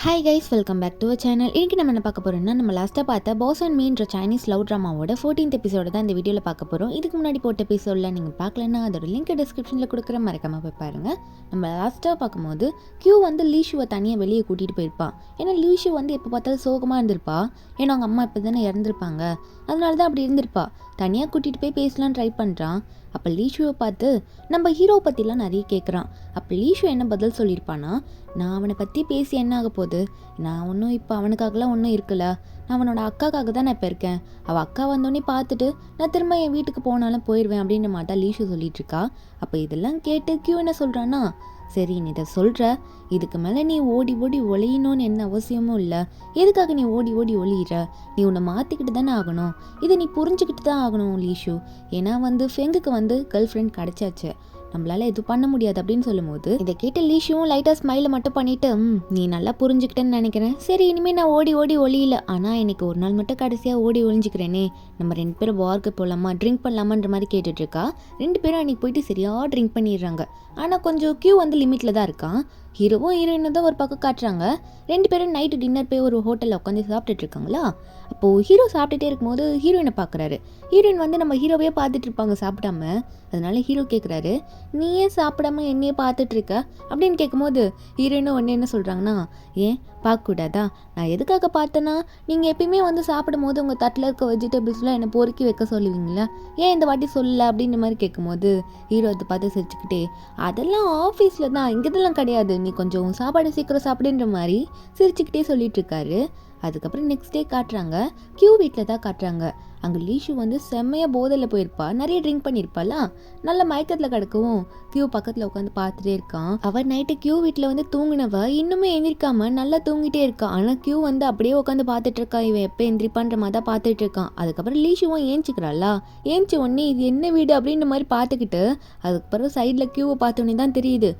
Hi guys, welcome back to channel. இன்றைக்கி நம்ம என்ன பார்க்க போகிறோம்னா, நம்ம லாஸ்ட்டாக பார்த்த boss and me Chinese love ட்ராமாவோட 14th எபிசோட தான் இந்த வீடியோவில் பார்க்க போகிறோம். இதுக்கு முன்னாடி போட்ட எபிசோடில் நீங்கள் பார்க்கலன்னா அதோட லிங்க் டிஸ்கிரிப்ஷனில் கொடுக்குற மறக்காமல் போய் பாருங்கள். நம்ம லாஸ்ட்டாக பார்க்கும்போது கியூ வந்து லீஷுவை தனியாக வெளியே கூட்டிகிட்டு போயிருப்பான். ஏன்னா லீஷு வந்து எப்போ பார்த்தாலும் சோகமாக இருந்திருப்பா. ஏன்னா அவங்க அம்மா இப்போ தானே இறந்துருப்பாங்க, அதனால தான் அப்படி இருந்திருப்பா. தனியாக கூட்டிகிட்டு போய் பேசலான்னு ட்ரை பண்ணுறான். அப்போ லீஷுவை பார்த்து நம்ம ஹீரோவை பற்றிலாம் நிறைய கேட்குறான். அப்போ லீஷு என்ன பதில் சொல்லியிருப்பான்னா, நான் அவனை பற்றி பேசி என்ன ஆக போகுது, நான் ஒன்றும் இப்போ அவனுக்காகலாம் ஒன்றும் இருக்கல, நான் அவனோட அக்காக்காக தான் நான் இப்போ இருக்கேன். அவள் அக்கா வந்தோடனே பார்த்துட்டு நான் திரும்ப என் வீட்டுக்கு போனாலும் போயிடுவேன் அப்படின்ற மாதிரி தான் லீஷு சொல்லிட்டு இருக்கா. அப்போ இதெல்லாம் கேட்டு கியூ என்ன சொல்கிறான்னா, சரி நீ இதை சொல்கிற, இதுக்கு மேலே நீ ஓடி ஓடி ஒளியணும்னு என்ன அவசியமும் இல்லை. எதுக்காக நீ ஓடி ஓடி ஒளியிற, நீ உன்னை மாற்றிக்கிட்டு தானே ஆகணும், இதை நீ புரிஞ்சுக்கிட்டு தான் ஆகணும் லீஷு. ஏன்னா வந்து ஃபெங்குக்கு வந்து கேர்ள் ஃப்ரெண்ட் கிடச்சாச்சு, நம்மளால எதுவும் பண்ண முடியாது அப்படின்னு சொல்லும்போது இதை கேட்டு லீஷுவும் லைட்டாக ஸ்மைலை மட்டும் பண்ணிட்டு, நீ நல்லா புரிஞ்சுக்கிட்டேன்னு நினைக்கிறேன், சரி இனிமேல் நான் ஓடி ஓடி ஒளியில, ஆனால் இன்னைக்கு ஒரு நாள் மட்டும் கடைசியாக ஓடி ஒளிஞ்சிக்கிறேனே, நம்ம 2 பேரும் பார்க்கு போகலாமா ட்ரிங்க் பண்ணலாமான்ற மாதிரி கேட்டுட்டு இருக்கா. 2 பேரும் அன்னைக்கு போயிட்டு சரியாக ட்ரிங்க் பண்ணிடுறாங்க. ஆனால் கொஞ்சம் கியூ வந்து லிமிட்டில் தான் இருக்கான். ஹீரோவும் ஹீரோயினும் தான் ஒரு பக்கம் காட்டுறாங்க. 2 பேரும் நைட்டு டின்னர் போய் ஒரு ஹோட்டலில் உட்காந்து சாப்பிட்டுட்டு இருக்காங்களா. அப்போது ஹீரோ சாப்பிட்டுட்டே இருக்கும்போது ஹீரோயினை பார்க்குறாரு. ஹீரோயின் வந்து நம்ம ஹீரோவே பார்த்துட்டு இருப்பாங்க சாப்பிடாம. அதனால ஹீரோ கேட்குறாரு, நீ ஏன் சாப்பிடாம என்னையே பார்த்துட்டு இருக்க அப்படின்னு கேட்கும்போது ஹீரோயினும் ஒன்று என்ன சொல்கிறாங்கன்னா, ஏன் பார்க்கக்கூடாதா, நான் எதுக்காக பார்த்தேன்னா, நீங்கள் எப்பயுமே வந்து சாப்பிடும் போது உங்கள் தட்டில் இருக்க வெஜிடபிள்ஸ்லாம் என்னை பொறுக்கி வைக்க சொல்லுவீங்களா, ஏன் இந்த வாட்டி சொல்லலை அப்படின்ற மாதிரி கேட்கும்போது ஹீரோ அதை பார்த்து சிரிச்சுக்கிட்டே, அதெல்லாம் ஆஃபீஸில் தான், இங்கேதெல்லாம் கிடையாது, நீ கொஞ்சம் சாப்பாடு சீக்கிரம் சாப்பிடுன்ற மாதிரி சிரிச்சுக்கிட்டே சொல்லிட்டு இருக்காரு. அதுக்கப்புறம் நெக்ஸ்ட் டே காட்டுறாங்க, கியூ வீட்டில் தான் காட்டுறாங்க. அங்கே லீஷு வந்து செம்மையாக போதையில் போயிருப்பா, நிறைய ட்ரிங்க் பண்ணியிருப்பாளா, நல்ல மயக்கத்தில் கிடக்கவும் கியூ பக்கத்தில் உட்காந்து பார்த்துட்டே இருக்கான். அவள் நைட்டு கியூ வீட்டில் வந்து தூங்கினவ இன்னுமே எந்திரிக்காம நல்லா தூங்கிட்டே இருக்கான். ஆனால் கியூ வந்து அப்படியே உட்காந்து பார்த்துட்டு இருக்கான், இவன் எப்போ எந்திரிப்பான்ற மாதிரி தான் பார்த்துட்டு இருக்கான். அதுக்கப்புறம் லீஷுவும் ஏஞ்சிக்கிறாளா, ஏஞ்சி உடனே இது என்ன வீடு அப்படின்ற மாதிரி பார்த்துக்கிட்டு அதுக்கப்புறம் சைடில் கியூவை பார்த்தோன்னே தான் தெரியுது,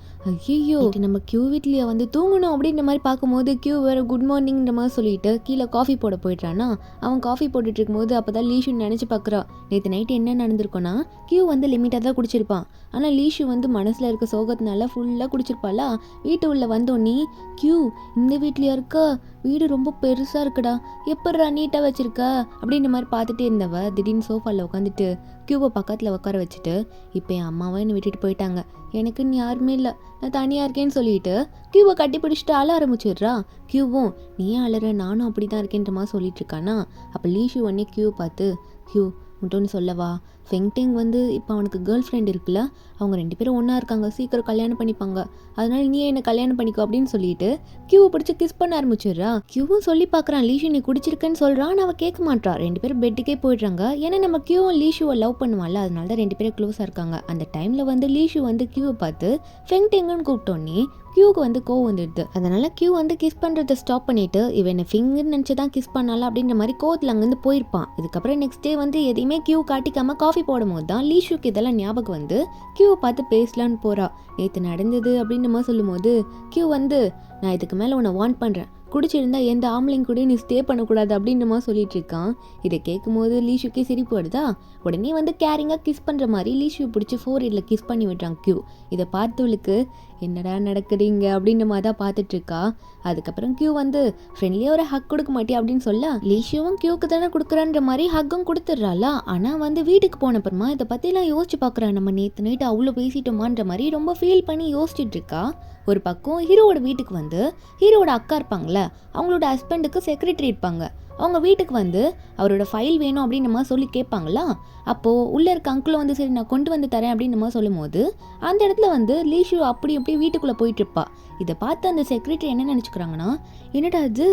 ஐயோ நம்ம கியூ வீட்லேயே வந்து தூங்கணும் அப்படின்ற மாதிரி பார்க்கும்போது கியூ வேறு குட் மார்னிங்ன்ற மாதிரி சொல்லிட்டு கீழே காஃபி போட போயிட்டானா. அவன் காஃபி போட்டுட்டு இருக்கும்போது அப்போ தான் லீஷுன்னு நினச்சி பார்க்குறா. நேற்று நைட்டு என்ன நடந்திருக்கோன்னா, கியூ வந்து லிமிட்டாக தான் குடிச்சிருப்பான். ஆனால் லீஷு வந்து மனசில் இருக்க சோகத்தினால ஃபுல்லாக குடிச்சிருப்பாளா. வீட்டு உள்ள வந்தோடனே, கியூ இந்த வீட்லையா இருக்கா, வீடு ரொம்ப பெருசாக இருக்குடா, எப்பட்றா நீட்டாக வச்சுருக்க அப்படின்ற மாதிரி பார்த்துட்டே இருந்தவ திடீர்னு சோஃபாவில் உட்காந்துட்டு கியூவை பக்கத்தில் உட்கார வச்சுட்டு, இப்போ என் அம்மாவை என்னை விட்டுட்டு போயிட்டாங்க, எனக்குன்னு யாருமே இல்லை, நான் தனியாக இருக்கேன்னு சொல்லிட்டு கியூவை கட்டி பிடிச்சிட்டு அழ ஆரம்பிச்சிடுறா. கியூவும் நீ ஏன் அழற, நானும் அப்படி தான் இருக்கேன்ற மாதிரி சொல்லிட்டு இருக்கானா. அப்போ லீஷு உடனே கியூவை பார்த்து, கியூ மட்டும்னு சொல்லவா, ஃபெங்டிங் வந்து இப்போ அவனுக்கு கேர்ள் ஃப்ரெண்ட் இருக்குல்ல, அவங்க 2 பேரும் ஒன்றா இருக்காங்க, சீக்கிரம் கல்யாணம் பண்ணிப்பாங்க, அதனால நீ என்ன கல்யாணம் பண்ணிக்கோ அப்படின்னு சொல்லிட்டு கியூவை பிடிச்சி கிஸ் பண்ண ஆரம்பிச்சிடுறா. கியூவும் சொல்லி பார்க்குறான், லீஷு நீ குடிச்சிருக்கேன்னு சொல்கிறான், ஆனால் அவள் கேட்க மாட்டா. 2 பேரும் பெட்டுக்கே போயிடுறாங்க. ஏன்னா நம்ம கியூவும் லீஷுவை லவ் பண்ணுவாள்ல, அதனால தான் 2 பேரும் க்ளோஸாக இருக்காங்க. அந்த டைமில் வந்து லீஷு வந்து கியூவை பார்த்து ஃபெங்டிங்குன்னு கூப்பிட்டோன்னே கியூக்கு வந்து கோவம் வந்துடுது. அதனால கியூ வந்து கிஸ் பண்ணுறதை ஸ்டாப் பண்ணிட்டு, இவன் என்ன ஃபிங்கர்னு நினச்சி தான் கிஸ் பண்ணால அப்படின்ற மாதிரி கோவத்தில் அங்கேருந்து போயிருப்பான். இதுக்கப்புறம் நெக்ஸ்ட் டே வந்து எதையுமே கியூ காட்டிக்காமல் காஃபி போடும்போது தான் லீஷுக்கு இதெல்லாம் ஞாபகம் வந்து கியூவை பார்த்து பேசலான்னு போகிறா. நேற்று நடந்தது அப்படின்ற மாதிரி சொல்லும்போது கியூ வந்து, நான் இதுக்கு மேலே உன்னை வார்ன் பண்ணுறேன், குடிச்சிருந்தா எந்த ஆம்பளைங்க கூட நீ ஸ்டே பண்ணக்கூடாது அப்படின்ற மாதிரி சொல்லிட்டு இருக்கான். இதை கேட்கும்போது லீஷுக்கே சிரிப்பு வருதா. உடனே வந்து கேரிங்காக கிஸ் பண்ணுற மாதிரி லீஷு பிடிச்சி 4 கிஸ் பண்ணி விட்டுறான் கியூ. இதை பார்த்தவளுக்கு என்னடா நடக்குதுங்க அப்படின்ற மாதிரி தான் பார்த்துட்டு இருக்கா. அதுக்கப்புறம் கியூ வந்து ஃப்ரெண்ட்லியாக ஒரு ஹக் கொடுக்க மாட்டே அப்படின்னு சொல்ல, லீஷுவும் கியூக்கு தானே கொடுக்குறான்ற மாதிரி ஹக்கும் கொடுத்துட்றாளா. ஆனால் வந்து வீட்டுக்கு போனப்புறமா இதை பற்றிலாம் யோசிச்சு பார்க்குறான், நம்ம நேற்று நைட்டு அவ்வளோ பேசிட்டோமான்ற மாதிரி ரொம்ப ஃபீல் பண்ணி யோசிச்சுட்டு இருக்கா. ஒரு பக்கம் ஹீரோவோட வீட்டுக்கு வந்து ஹீரோவோட அக்கா இருப்பாங்களே, அவங்களோட ஹஸ்பண்டுக்கு செக்ரட்டரி இருப்பாங்க, அவங்க வீட்டுக்கு வந்து அவரோட ஃபைல் வேணும் அப்படின்னு நம்ம சொல்லி கேட்பாங்களா. அப்போது உள்ளே இருக்க அங்கிளும் வந்து சரி நான் கொண்டு வந்து தரேன் அப்படின்னு நம்ம சொல்லும் போது அந்த இடத்துல வந்து லீஷு அப்படி வீட்டுக்குள்ளே போயிட்டுருப்பா. இதை பார்த்து அந்த செக்ரட்டரி என்ன நினச்சிக்கிறாங்கன்னா, என்னடா அது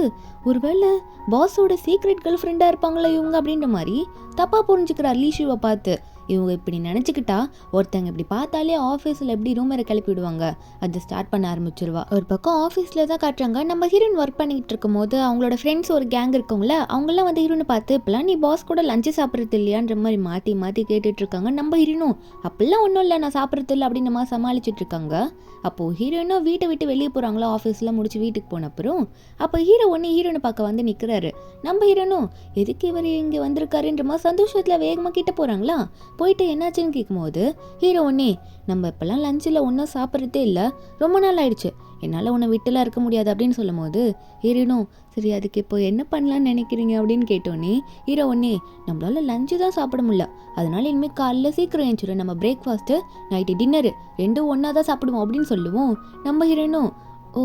ஒருவேளை பாஸோட சீக்ரெட் கேர்ள் ஃப்ரெண்டாக இருப்பாங்களா இவங்க அப்படின்ற மாதிரி தப்பாக புரிஞ்சுக்கிறார் லீஷுவை பார்த்து. இவங்க இப்படி நினச்சிக்கிட்டா ஒருத்தங்க இப்படி பார்த்தாலே ஆஃபீஸில் எப்படி ரூமரை கிளப்பி விடுவாங்க, அதை ஸ்டார்ட் பண்ண ஆரம்பிச்சிருவா. ஒரு பக்கம் ஆஃபீஸில் தான் காட்டுறாங்க, நம்ம ஹீரோயின் ஒர்க் பண்ணிக்கிட்டு இருக்கும் போது அவங்களோட ஃப்ரெண்ட்ஸ் ஒரு கேங் இருக்கவங்கள, அவங்களாம் வந்து ஹீரோனை பார்த்து இப்போலாம் நீ பாஸ் கூட லஞ்சு சாப்பிட்றது இல்லையான்ற மாதிரி மாற்றி மாற்றி கேட்டுட்டு இருக்காங்க. நம்ம ஹீரோனும் அப்பெல்லாம் ஒன்றும் இல்லை நான் சாப்பிட்றது இல்லை அப்படின்னு நம்ம சமாளிச்சுட்டு இருக்காங்க. அப்போது ஹீரோயினும் வீட்டை விட்டு வெளியே போகிறாங்களா, ஆஃபீஸ்லாம் முடிச்சு வீட்டுக்கு போன அப்புறம் அப்போ ஹீரோ ஒன்று ஹீரோனை பார்க்க வந்து நிற்கிறாரு. நம்ம ஹீரோனும் எதுக்கு இவர் இங்கே வந்திருக்காருன்ற மாதிரி சந்தோஷத்தில் வேகமாக கிட்ட போகிறாங்களா. போயிட்டு என்னாச்சுன்னு கேட்கும்போது ஹீரோ ஒன்னே, நம்ம இப்போல்லாம் லஞ்சில் ஒன்றும் சாப்பிட்றதே இல்லை, ரொம்ப நாள் ஆயிடுச்சு, என்னால் உன்னை விட்டுலாம் இருக்க முடியாது அப்படின்னு சொல்லும் போது ஹீரோனும் சரி அதுக்கு இப்போ என்ன பண்ணலான்னு நினைக்கிறீங்க அப்படின்னு கேட்டோன்னே ஹீரோ ஒன்னே நம்மளால லஞ்சு தான் சாப்பிட முடியல, அதனால இனிமேல் காலைல சீக்கிரம் எழுந்துடும், நம்ம பிரேக்ஃபாஸ்ட்டு நைட்டு டின்னரு ரெண்டும் ஒன்றா தான் சாப்பிடுவோம் அப்படின்னு சொல்லுவோம். நம்ம ஹீரோனும் ஓ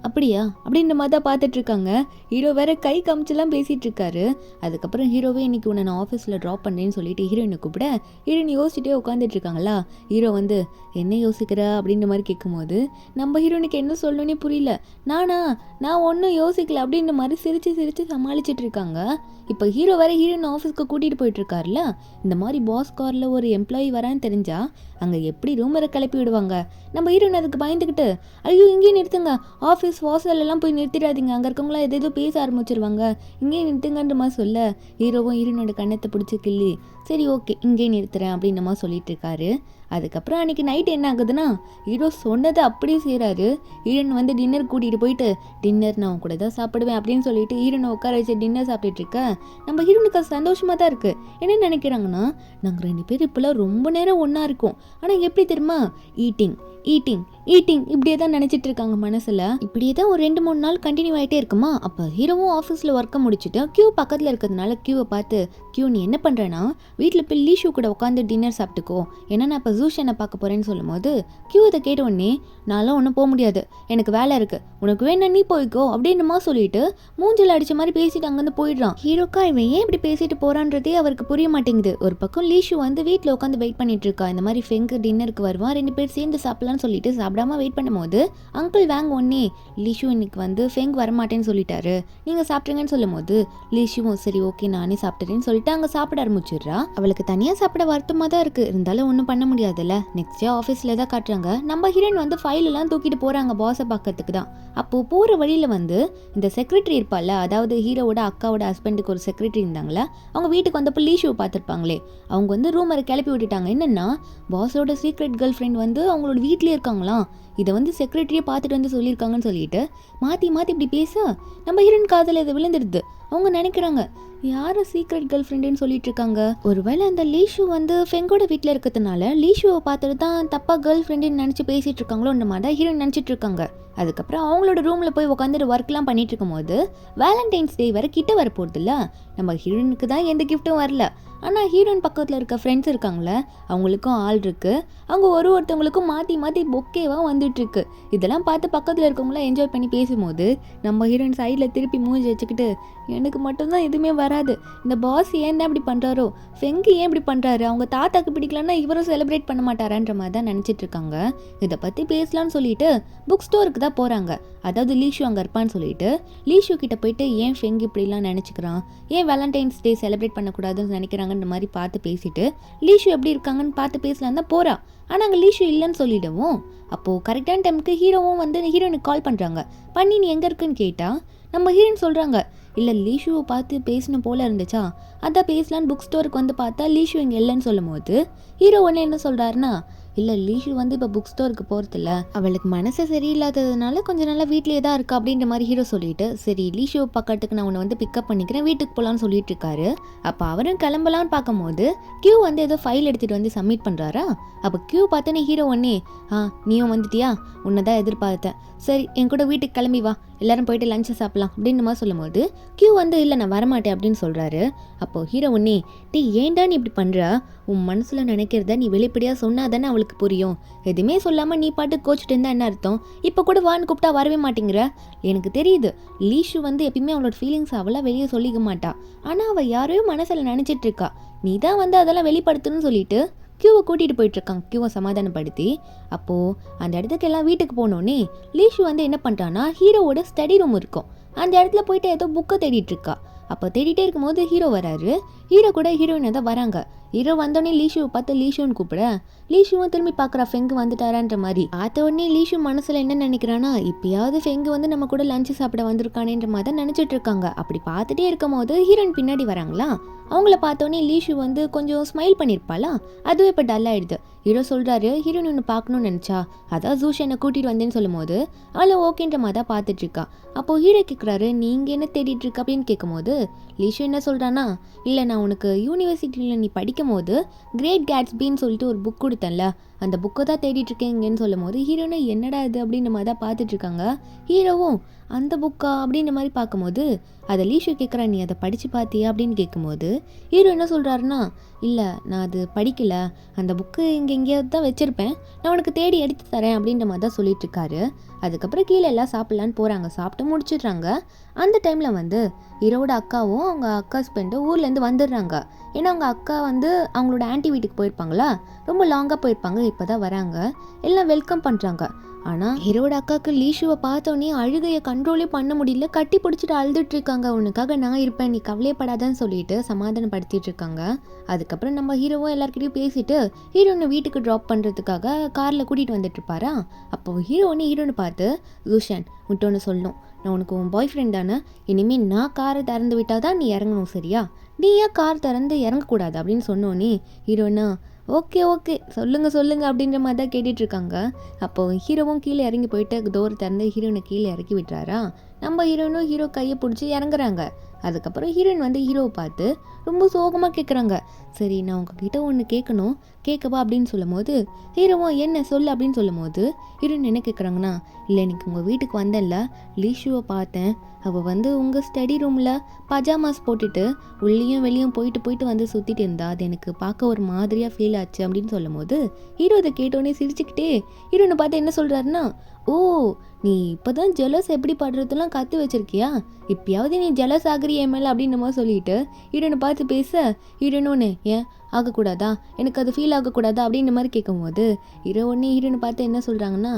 அப்படியா அப்படின்ற மாதிரி தான் பார்த்துட்டு இருக்காங்க. ஹீரோ வேற கை காமிச்செல்லாம் பேசிட்டு இருக்காரு. அதுக்கப்புறம் ஹீரோவே இன்னைக்கு உன்னை நான் ஆஃபீஸில் ட்ராப் பண்ணுறேன்னு சொல்லிட்டு ஹீரோயினை கூப்பிட ஹீரோயின் யோசிச்சுட்டே உட்காந்துட்டு இருக்காங்களா. ஹீரோ வந்து என்ன யோசிக்கிற அப்படின்ற மாதிரி கேட்கும்போது நம்ம ஹீரோனுக்கு என்ன சொல்லணுன்னே புரியல. நான் ஒன்றும் யோசிக்கல அப்படின்ற மாதிரி சிரிச்சு சமாளிச்சுட்டு இருக்காங்க. இப்போ ஹீரோ வேற ஹீரோயின் ஆஃபீஸ்க்கு கூட்டிகிட்டு போயிட்டு இருக்காருல. இந்த மாதிரி பாஸ் காரில் ஒரு எம்ப்ளாயி வரான்னு தெரிஞ்சா அங்கே எப்படி ரூமரை கிளப்பி விடுவாங்க. நம்ம ஹீரோயின் அதுக்கு பயந்துக்கிட்டு ஐயோ இங்கேயே நிறுத்துங்க, ஆஃபீஸ் வாசலெல்லாம் போய் நிறுத்திடாதீங்க, அங்கே இருக்கவங்களாம் எதோ பேச ஆரம்பிச்சிருவாங்க, இங்கேயே நிறுத்துங்கன்ற மாதிரி சொல்ல ஹீரோவும் ஹீரோனோட கண்ணத்தை பிடிச்சி கிள்ளி சரி ஓகே இங்கேயே நிறுத்துறேன் அப்படின்ற மாதிரி சொல்லிட்டு இருக்காரு. அதுக்கப்புறம் அன்றைக்கி நைட் என்ன ஆகுதுன்னா ஹீரோ சொன்னதை அப்படியே செய்கிறாரு. ஹீரோன் வந்து டின்னர் கூட்டிகிட்டு போயிட்டு டின்னர் நான் கூட தான் சாப்பிடுவேன் அப்படின்னு சொல்லிட்டு ஹீரோனை உட்கார வச்சு டின்னர் சாப்பிட்டுட்டு இருக்க நம்ம ஹீரோனுக்கு அது சந்தோஷமாக தான் இருக்குது. என்ன நினைக்கிறாங்கன்னா நாங்கள் 2 பேர் இப்போலாம் ரொம்ப நேரம் ஒன்றா இருக்கோம், ஆனால் எப்படி தெரியுமா ஈட்டிங் இப்படியே தான் நினச்சிட்டு இருக்காங்க மனசில். இப்படியே தான் ஒரு 2-3 நாள் கண்டினியூ ஆகிட்டே இருக்குமா. அப்போ ஹீரோவும் ஆஃபீஸில் ஒர்க்கை முடிச்சுட்டு கியூ பக்கத்தில் இருக்கிறதுனால கியூவை பார்த்து கியூ நீ என்ன பண்ணுறேன்னா வீட்டில் போய் லீஷு கூட உட்காந்து டின்னர் சாப்பிட்டுக்கோ, ஏன்னா நான் இப்போ ஜூஷனை பார்க்க போகிறேன்னு சொல்லும் போது கியூ இதை கேட்ட உடனே நான்லாம் ஒன்றும் போக முடியாது, எனக்கு வேலை இருக்குது, உனக்கு வேணா நீ போய்க்கோ அப்படின்றமா சொல்லிட்டு மூஞ்சில் அடித்த மாதிரி பேசிட்டு அங்கேருந்து போயிடுறான். ஹீரோக்கா இவன் ஏன் இப்படி பேசிட்டு போகிறான்றதே அவருக்கு புரிய மாட்டேங்குது. ஒரு பக்கம் லீஷு வந்து வீட்டில் உட்காந்து வெயிட் பண்ணிட்டு இருக்கா, இந்த மாதிரி ஃபெங்கு டின்னருக்கு வருவான், 2 பேர் சேர்ந்து சாப்பிடலான்னு சொல்லிட்டு சாப்பிடாம வெயிட் பண்ணும்போது அங்கிள் வாங்க ஒன்னே லீஷு இன்னைக்கு வந்து ஃபெங் வரமாட்டேன்னு சொல்லிட்டாரு, நீங்கள் சாப்பிட்ருங்கன்னு சொல்லும் போது லீஷுவும் சரி ஓகே நானே சாப்பிட்டுறேன்னு சொல்லிட்டு அங்கே சாப்பிட ஆரம்பிச்சிடுறா. அவளுக்கு தனியாக சாப்பிட வருத்தமாக தான் இருக்குது, இருந்தாலும் ஒன்றும் பண்ண முடியாதுல்ல. நெக்ஸ்ட் டே ஆஃபீஸில் தான் காட்டுறாங்க. நம்ம ஹீரோயின் வந்து ஃபைல் எல்லாம் தூக்கிட்டு போகிறாங்க பாஸை பார்க்கறதுக்கு தான். அப்போது போகிற வழியில் வந்து இந்த செக்ரட்டரி இருப்பாள்ல, அதாவது ஹீரோவோட அக்காவோட ஹஸ்பண்டுக்கு ஒரு செக்ரட்டரி இருந்தாங்களா, அவங்க வீட்டுக்கு வந்தப்போ லீஷுவை பார்த்துருப்பாங்களே, அவங்க வந்து ரூமரை கிளப்பி விட்டுட்டாங்க. என்னென்னா பாஸோட சீக்ரெட் கேர்ள் ஃப்ரெண்ட் வந்து அவங்களோட வீட்லேயே இருக்காங்களாம், இதை வந்து செக்ரட்டரியை பார்த்துட்டு வந்து சொல்லியிருக்காங்கன்னு சொல்லிட்டு மாற்றி இப்படி பேச நம்ம ஹீரோயின் காதில் இதை விழுந்துடுது. அவங்க நினைக்கிறாங்க யாரும் சீக்ரெட் கேர்ள் ஃப்ரெண்டுன்னு சொல்லிட்டு இருக்காங்க, ஒருவேளை அந்த லீஷு வந்து ஃபெங்கோட வீட்டில் இருக்கிறதுனால லீஷுவை பார்த்துட்டு தான் தப்பாக கேர்ள் ஃப்ரெண்டுன்னு நினச்சி பேசிகிட்டு இருக்காங்களோன்ற மாதிரி தான் ஹீரோயின் நினச்சிட்டு இருக்காங்க. அதுக்கப்புறம் அவங்களோட ரூமில் போய் உட்காந்துட்டு ஒர்க்லாம் பண்ணிட்டு இருக்கும்போது வேலண்டைன்ஸ் டே வர கிட்ட வர போகிறதில்ல, நம்ம ஹீரோயினுக்கு தான் எந்த கிஃப்ட்டும் வரல, ஆனால் ஹீரோயின் பக்கத்தில் இருக்க ஃப்ரெண்ட்ஸ் இருக்காங்களே அவங்களுக்கும் ஆள் இருக்குது, அவங்க ஒருத்தவங்களுக்கும் மாற்றி பொக்கேவாக வந்துட்டுருக்கு. இதெல்லாம் பார்த்து பக்கத்தில் இருக்கவங்களாம் என்ஜாய் பண்ணி பேசும்போது நம்ம ஹீரோயின் சைடில் திருப்பி மூஞ்சி வச்சுக்கிட்டு எனக்கு மட்டும்தான் எதுவுமே வராது, இந்த பாஸ் ஏன் தான் இப்படி பண்ணுறாரோ, ஃபெங்கு ஏன் இப்படி பண்ணுறாரு, அவங்க தாத்தாக்கு பிடிக்கலன்னா இவரும் செலிப்ரேட் பண்ண மாட்டாரான்ற மாதிரி தான் நினச்சிட்டு இருக்காங்க. இதை பற்றி பேசலான்னு சொல்லிட்டு புக் ஸ்டோருக்கு தான் போகிறாங்க. அதாவது லீஷு அங்கே இருப்பான்னு சொல்லிட்டு லீஷு கிட்ட போயிட்டு ஏன் ஃபெங் இப்படிலாம் நினச்சிக்கிறான், ஏன் வேலண்டைன்ஸ் டே செலிப்ரேட் பண்ணக்கூடாதுன்னு நினைக்கிறாங்கன்ற மாதிரி பார்த்து பேசிட்டு லீஷு எப்படி இருக்காங்கன்னு பார்த்து பேசலாம் தான் போகிறா. ஆனால் அங்கே லீஷு இல்லைன்னு சொல்லிடுவோம். அப்போது கரெக்டான டைமுக்கு ஹீரோவும் வந்து ஹீரோனுக்கு கால் பண்ணுறாங்க. பண்ணி நீ எங்கே இருக்குன்னு கேட்டால் நம்ம ஹீரோயின் சொல்கிறாங்க இல்லை லீஷுவை பார்த்து பேசணும் போல இருந்துச்சா, அதான் பேசலான்னு புக் ஸ்டோருக்கு வந்து பார்த்தா லீஷு இங்கே இல்லைன்னு சொல்லும் போது ஹீரோ ஒன்று என்ன சொல்கிறாருன்னா இல்லை லீஷு வந்து இப்போ புக் ஸ்டோருக்கு போகிறதில்ல, அவளுக்கு மனசு சரியில்லாததுனால கொஞ்சம் நாளாக வீட்லேயே தான் இருக்கா அப்படின்ற மாதிரி ஹீரோ சொல்லிட்டு சரி லீஷுவை பார்க்கறதுக்கு நான் உன்னை வந்து பிக்கப் பண்ணிக்கிறேன் வீட்டுக்கு போகலான்னு சொல்லிட்டு இருக்காரு. அப்போ அவரும் கிளம்பலான்னு பார்க்கும்போது கியூ வந்து ஏதோ ஃபைல் எடுத்துகிட்டு வந்து சப்மிட் பண்ணுறாரா. அப்போ கியூ பார்த்தோன்னே ஹீரோ ஒன்னே நீயும் வந்துட்டியா, உன்னை தான் எதிர்பார்த்தேன், சரி என் கூட வீட்டுக்கு கிளம்பி வா எல்லாரும் போயிட்டு லஞ்சை சாப்பிடலாம் அப்படின்னு மாதிரி சொல்லும் போது கியூ வந்து இல்லை நான் வரமாட்டேன் அப்படின்னு சொல்கிறாரு. அப்போது ஹீரோ ஒன்னே ஏன்டா நீ இப்படி பண்ணுற, உன் மனசில் நினைக்கிறத நீ வெளிப்படையாக சொன்னா தானே அவளுக்கு புரியும், எதுவுமே சொல்லாமல் நீ பாட்டு கோச்சிட்டு இருந்தா என்ன அர்த்தம், இப்போ கூட வான்னு கூப்பிட்டா வரவே மாட்டேங்கிற, எனக்கு தெரியுது லீஷு வந்து எப்பயுமே அவளோட ஃபீலிங்ஸ் அவளாக வெளியே சொல்லிக்க மாட்டா, ஆனால் அவள் யாரையும் மனசில் நினச்சிட்டு இருக்கா, நீ தான் வந்து அதெல்லாம் வெளிப்படுத்தணும்னு சொல்லிட்டு கியூவை கூட்டிகிட்டு போயிட்டுருக்காங்க. கியூவை சமாதானப்படுத்தி அப்போது அந்த இடத்துக்கு எல்லாம் வீட்டுக்கு போனோடனே லீஷு வந்து என்ன பண்ணுறான்னா ஹீரோவோட ஸ்டடி ரூம் இருக்கும், அந்த இடத்துல போயிட்டு ஏதோ புக்கை தேடிட்டு இருக்கா. அப்போ தேடிட்டே இருக்கும்போது ஹீரோ வராரு. ஹீரோ கூட ஹீரோயினை தான் வராங்க. ஹீரோ வந்தோடனே லீஷுவை பார்த்து லீஷுன்னு கூப்பிட லீஷுவும் திரும்பி பார்க்குறா ஃபெங்கு வந்துட்டாரான்ற மாதிரி. பார்த்த உடனே லீஷு மனசில் என்ன நினைக்கிறான்னா இப்பயாவது ஃபெங்கு வந்து நம்ம கூட லஞ்சு சாப்பிட வந்திருக்கானேன்ற மாதிரி தான் நினச்சிட்டு இருக்காங்க. அப்படி பார்த்துட்டே இருக்கும் போது ஹீரோயின் பின்னாடி வராங்களா, அவங்கள பார்த்தோன்னே லீஷு வந்து கொஞ்சம் ஸ்மைல் பண்ணியிருப்பாளா, அதுவும் இப்போ டல் ஆகிடுது. ஹீரோ சொல்கிறாரு ஹீரோயின் ஒன்று பார்க்கணும்னு நினச்சா அதான் ஜூஷனை கூட்டிகிட்டு வந்தேன்னு சொல்லும் போது அவளை ஓகேன்ற மாதிரி தான் பார்த்துட்ருக்கா. அப்போது ஹீரோ கேட்குறாரு நீங்கள் என்ன தேடிட்டு இருக்க அப்படின்னு கேட்கும்போது லீஷு என்ன சொல்கிறான்னா இல்லை நான் உனக்கு யூனிவர்சிட்டியில் நீ படிக்கும் போது கிரேட் கேட்ஸ்பின்னு சொல்லிட்டு ஒரு புக் கொடுத்தேன்ல, அந்த புக்கை தான் தேடிட்டுருக்கேங்கன்னு சொல்லும் போது ஹீரோனை என்னடா இது அப்படின்ற மாதிரி தான் பார்த்துட்ருக்காங்க. ஹீரோவும் அந்த புக்கா அப்படின்ற மாதிரி பார்க்கும்போது அதை லீஷு கேட்குறா, நீ அதை படித்து பார்த்தியா அப்படின்னு கேட்கும்போது ஹீரோ என்ன சொல்கிறாருன்னா, இல்லை நான் அது படிக்கலை, அந்த புக்கு இங்கே எங்கேயாவது தான் வச்சுருப்பேன், நான் உனக்கு தேடி எடுத்து தரேன் அப்படின்ற மாதிரி தான் சொல்லிட்டுருக்காரு. அதுக்கப்புறம் கீழே எல்லாம் சாப்பிட்லான்னு போகிறாங்க. சாப்பிட்டு முடிச்சிடுறாங்க. அந்த டைமில் வந்து ஹீரோவோட அக்காவும் அவங்க அக்கா ஹஸ்பண்டும் ஊர்லேருந்து வந்துடுறாங்க. ஏன்னா அவங்க அக்கா வந்து அவங்களோட ஆன்ட்டி வீட்டுக்கு போயிருப்பாங்களா, ரொம்ப லாங்காக போயிருப்பாங்க, இப்போ தான் வராங்க. எல்லாம் வெல்கம் பண்ணுறாங்க. ஆனால் ஹீரோட அக்காவுக்கு லீஷுவை பார்த்தோன்னே அழுகையை கண்ட்ரோலே பண்ண முடியல, கட்டி பிடிச்சிட்டு அழுதுட்டு இருக்காங்க. உனக்காக நான் இருப்பேன், நீ கவலையப்படாதான்னு சொல்லிட்டு சமாதானப்படுத்திட்டு இருக்காங்க. அதுக்கப்புறம் நம்ம ஹீரோவும் எல்லாருக்கிட்டையும் பேசிட்டு ஹீரோனை வீட்டுக்கு ட்ராப் பண்ணுறதுக்காக காரில் கூட்டிகிட்டு வந்துட்டு இருப்பாரா. அப்போ ஹீரோனை பார்த்து, யூஷன் உன்ட்டு ஒன்று சொல்லணும், நான் உனக்கு உன் பாய் ஃப்ரெண்ட் தானே, இனிமேல் நான் காரை திறந்து விட்டால் தான் நீ இறங்கணும், சரியா, நீ ஏன் கார் திறந்து இறங்கக்கூடாது அப்படின்னு சொன்னோன்னே ஹீரோனா ஓகே சொல்லுங்கள் அப்படின்ற மாதிரி தான் கேட்டுட்ருக்காங்க. அப்போது ஹீரோவும் கீழே இறங்கி போயிட்டு டோர் திறந்து ஹீரோனை கீழே இறக்கி விட்டுறாரா. நம்ம ஹீரோனும் ஹீரோ கையை பிடிச்சி இறங்குறாங்க. அதுக்கப்புறம் ஹீரோயின் வந்து ஹீரோவை பார்த்து ரொம்ப சோகமாக கேட்குறாங்க. சரி நான் உங்ககிட்ட ஒன்று கேட்கணும், கேட்கவா அப்படின்னு சொல்லும் போது ஹீரோவும் என்ன சொல்லு அப்படின்னு சொல்லும் போது ஹீரோயின் என்ன கேட்குறாங்கன்னா, இல்லை இன்னைக்கு உங்கள் வீட்டுக்கு வந்தேன்ல, லீஷுவை பார்த்தேன், அவள் வந்து உங்கள் ஸ்டடி ரூமில் பஜாமாஸ் போட்டுட்டு உள்ளேயும் வெளியும் போயிட்டு வந்து சுற்றிட்டு இருந்தா, அது எனக்கு பார்க்க ஒரு மாதிரியாக ஃபீல் ஆச்சு அப்படின்னு சொல்லும் போது ஹீரோ இதை கேட்டோடனே சிரிச்சுக்கிட்டே ஹீரோனை பார்த்து என்ன சொல்கிறாருன்னா, ஓ நீ இப்போ தான் ஜெலஸ் எப்படி படுறதுலாம் கற்று வச்சிருக்கியா, இப்பயாவது நீ ஜெலஸ் ஆகிறிய மேலே அப்படின்னு நம்ம சொல்லிட்டு ஹீரோனை பார்த்து பேச ஹீரோனோன்னு ஏன் ஆகக்கூடாதா, எனக்கு அது ஃபீல் ஆகக்கூடாதா அப்படின்ற மாதிரி கேட்கும்போது ஹீரோனை பார்த்து என்ன சொல்கிறாங்கன்னா,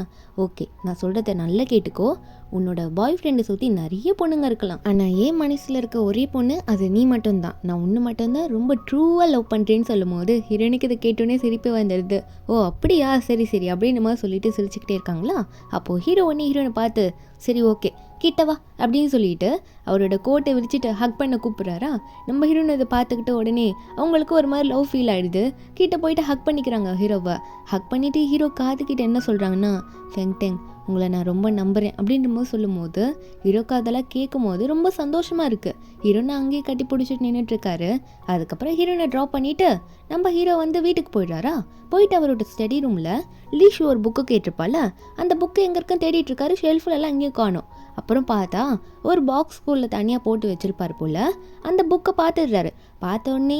ஓகே நான் சொல்கிறத நல்லா கேட்டுக்கோ, உன்னோட பாய் ஃப்ரெண்டை சுற்றி நிறைய பொண்ணுங்க இருக்கலாம், ஆனால் ஏன் மனசில் இருக்க ஒரே பொண்ணு அது நீ மட்டும்தான், நான் ஒன்று மட்டும்தான் ரொம்ப ட்ரூவாக லவ் பண்ணுறேன்னு சொல்லும் போது ஹீரோனுக்கு இதை கேட்டோன்னே சிரிப்பு வந்துடுது. ஓ அப்படியா, சரி அப்படின்னு மாதிரி சொல்லிட்டு சிரிச்சுக்கிட்டே இருக்காங்களா. அப்போது ஹீரோனை பார்த்து சரி ஓகே கிட்டவா அப்படின்னு சொல்லிட்டு அவரோட கோட்டை விரிச்சிட்டு ஹக் பண்ண கூப்பிட்றாரா. நம்ம ஹீரோனை இதை பார்த்துக்கிட்ட உடனே அவங்களுக்கு ஒரு மாதிரி லவ் ஃபீல் ஆகிடுது. கிட்ட போயிட்டு ஹக் பண்ணிக்கிறாங்க ஹீரோவை. ஹக் பண்ணிவிட்டு ஹீரோ காதுக்கிட்ட என்ன சொல்கிறாங்கன்னா, ஃபெங்டெங் உங்களை நான் ரொம்ப நம்புகிறேன் அப்படின்ற போது சொல்லும் போது ஹீரோக்கு அதெல்லாம் கேட்கும் போது ரொம்ப சந்தோஷமாக இருக்குது. ஹீரோனை அங்கேயே கட்டி பிடிச்சிட்டு நின்றுட்டுருக்காரு. அதுக்கப்புறம் ஹீரோனை ட்ராப் பண்ணிவிட்டு நம்ம ஹீரோ வந்து வீட்டுக்கு போயிடுறாரா. போயிட்டு அவரோட ஸ்டடி ரூமில் லீஷு ஒரு புக்கு கேட்டிருப்பால, அந்த புக்கு எங்கே இருக்குன்னு தேடிட்டு இருக்காரு. ஷெல்ஃபில் எங்கேயும் காணும். அப்புறம் பார்த்தா ஒரு பாக்ஸ் ஸ்கூலில் தனியாக போட்டு வச்சுருப்பார் போல். அந்த புக்கை பார்த்துடுறாரு. பார்த்தோடனே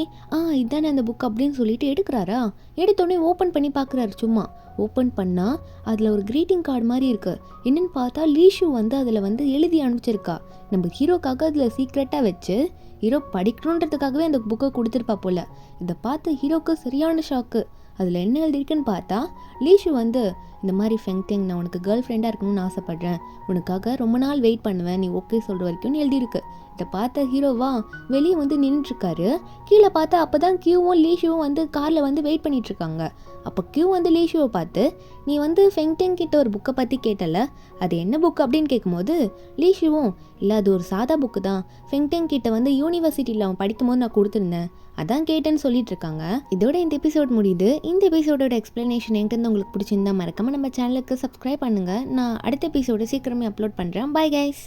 இதுதானே அந்த புக் அப்படின்னு சொல்லிட்டு எடுக்கிறாரா. எடுத்தோடனே ஓப்பன் பண்ணி பார்க்குறாரு. சும்மா ஓப்பன் பண்ணால் அதில் ஒரு க்ரீட்டிங் கார்டு மாதிரி இருக்குது. என்னென்னு பார்த்தா லீஷு வந்து அதில் வந்து எழுதி அனுப்பிச்சிருக்கா. நம்ம ஹீரோக்காக அதில் சீக்ரெட்டாக வச்சு ஹீரோ படிக்கணுன்றதுக்காகவே அந்த புக்கை கொடுத்துருப்பா போல். இதை பார்த்து ஹீரோக்கு சரியான ஷாக்கு. அதில் என்ன எழுதிருக்குன்னு பார்த்தா லீஷு வந்து இந்த மாதிரி ஃபெங்டெங் நான் உனக்கு கேர்ள் ஃப்ரெண்டாக இருக்கணும்னு ஆசைப்பட்றேன், உனக்காக ரொம்ப நாள் வெயிட் பண்ணுவேன், நீ ஓகே சொல்கிற வரைக்கும்னு எழுதியிருக்கு. இதை பார்த்த ஹீரோவா வெளியே வந்து நின்றுட்டுருக்காரு. கீழே பார்த்தா அப்போ தான் கியூவும் லீஷுவும் வந்து காரில் வந்து வெயிட் பண்ணிகிட்ருக்காங்க. அப்போ கியூ வந்து லீஷுவை பார்த்து நீ வந்து ஃபெங்டெங் கிட்ட ஒரு புக்கை பற்றி கேட்டல, அது என்ன புக்கு அப்படின்னு கேட்கும்போது லீஷுவும் இல்லை அது ஒரு சாதா புக்கு தான், ஃபெங்டெங் கிட்ட வந்து யூனிவர்சிட்டியில் அவன் படிக்கும்போது நான் கொடுத்துருந்தேன், அதான் கேட்டேன்னு சொல்லிட்டு இருக்காங்க. இதோட இந்த எபிசோட் முடியுது. இந்த எபிசோடோட எக்ஸ்பிளனேஷன் எங்கிருந்து உங்களுக்கு பிடிச்சிருந்தா மறக்காம நம்ம சேனலுக்கு சப்ஸ்கிரைப் பண்ணுங்கள். நான் அடுத்த எபிசோடு சீக்கிரமே அப்லோட் பண்ணுறேன். Bye guys.